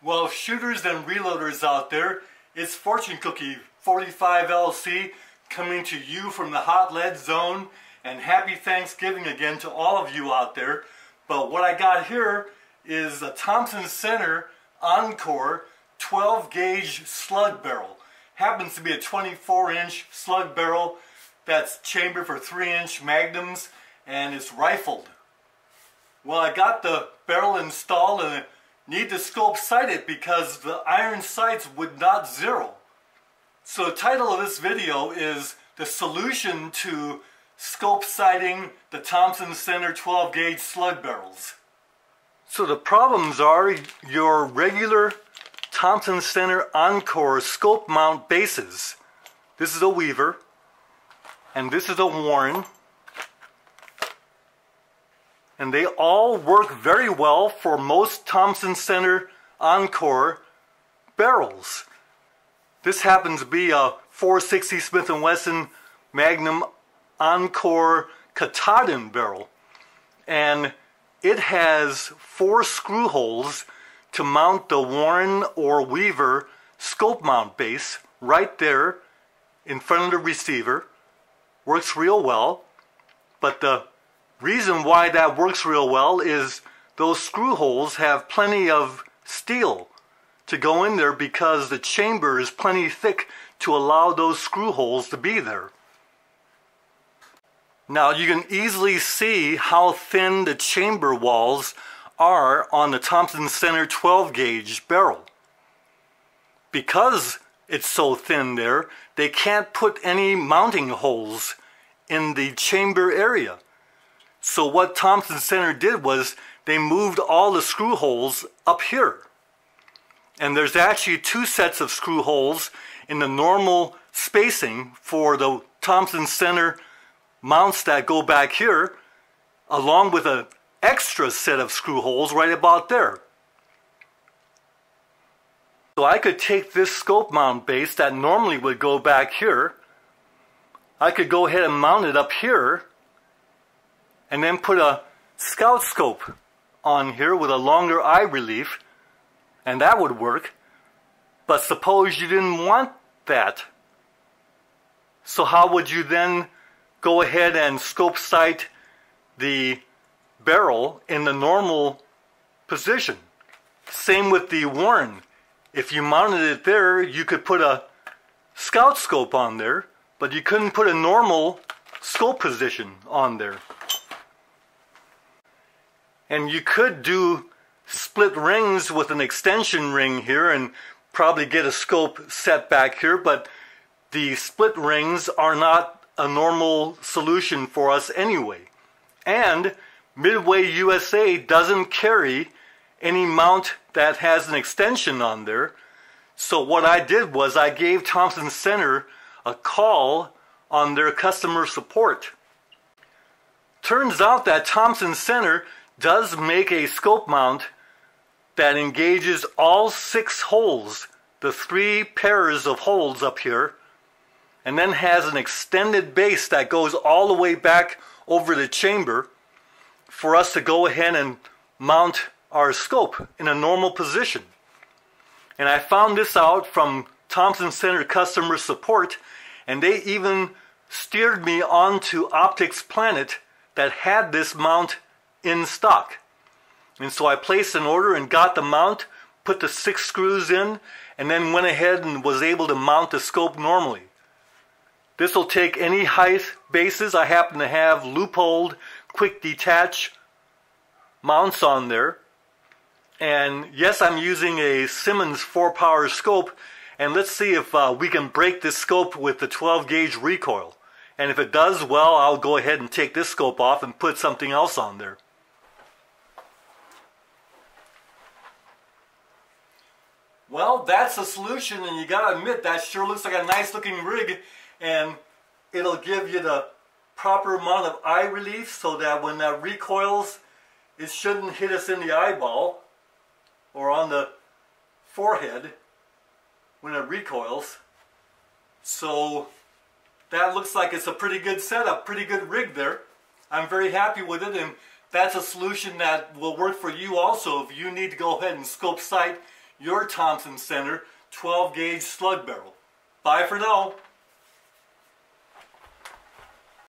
Well, shooters and reloaders out there, it's Fortune Cookie 45LC coming to you from the hot lead zone, and happy Thanksgiving again to all of you out there. But what I got here is a Thompson Center Encore 12 gauge slug barrel. Happens to be a 24-inch slug barrel that's chambered for 3-inch magnums, and it's rifled. Well, I got the barrel installed and I need to scope sight it because the iron sights would not zero. So the title of this video is the solution to scope sighting the Thompson Center 12 gauge slug barrels. So the problems are your regular Thompson Center Encore scope mount bases. This is a Weaver and this is a Warren, and they all work very well for most Thompson Center Encore barrels. This happens to be a 460 Smith & Wesson Magnum Encore Katahdin barrel, and it has 4 screw holes to mount the Warren or Weaver scope mount base right there in front of the receiver. Works real well, but the reason why that works real well is those screw holes have plenty of steel to go in there because the chamber is plenty thick to allow those screw holes to be there. Now you can easily see how thin the chamber walls are on the Thompson Center 12 gauge barrel. Because it's so thin there, they can't put any mounting holes in the chamber area. So what Thompson Center did was they moved all the screw holes up here. And there's actually 2 sets of screw holes in the normal spacing for the Thompson Center mounts that go back here, along with an extra set of screw holes right about there. So I could take this scope mount base that normally would go back here, I could go ahead and mount it up here, and then put a scout scope on here with a longer eye relief, and that would work. But suppose you didn't want that. So how would you then go ahead and scope sight the barrel in the normal position? Same with the Warren. If you mounted it there, you could put a scout scope on there, but you couldn't put a normal scope position on there. And you could do split rings with an extension ring here and probably get a scope set back here, but the split rings are not a normal solution for us anyway. And Midway USA doesn't carry any mount that has an extension on there. So what I did was I gave Thompson Center a call on their customer support. Turns out that Thompson Center does make a scope mount that engages all 6 holes, the 3 pairs of holes up here, and then has an extended base that goes all the way back over the chamber for us to go ahead and mount our scope in a normal position. And I found this out from Thompson Center customer support, and they even steered me onto Optics Planet that had this mount in stock. And so I placed an order and got the mount, put the 6 screws in, and then went ahead and was able to mount the scope normally. This will take any height bases. I happen to have loopholed quick detach mounts on there. And yes, I'm using a Simmons 4-power scope, and let's see if we can break this scope with the 12 gauge recoil. And if it does, well, I'll go ahead and take this scope off and put something else on there. Well, that's the solution, and you gotta admit that sure looks like a nice looking rig, and it'll give you the proper amount of eye relief so that when that recoils, it shouldn't hit us in the eyeball or on the forehead when it recoils. So that looks like it's a pretty good setup, pretty good rig there. I'm very happy with it, and that's a solution that will work for you also. If you need to go ahead and scope sight your Thompson Center 12 gauge slug barrel. Bye for now.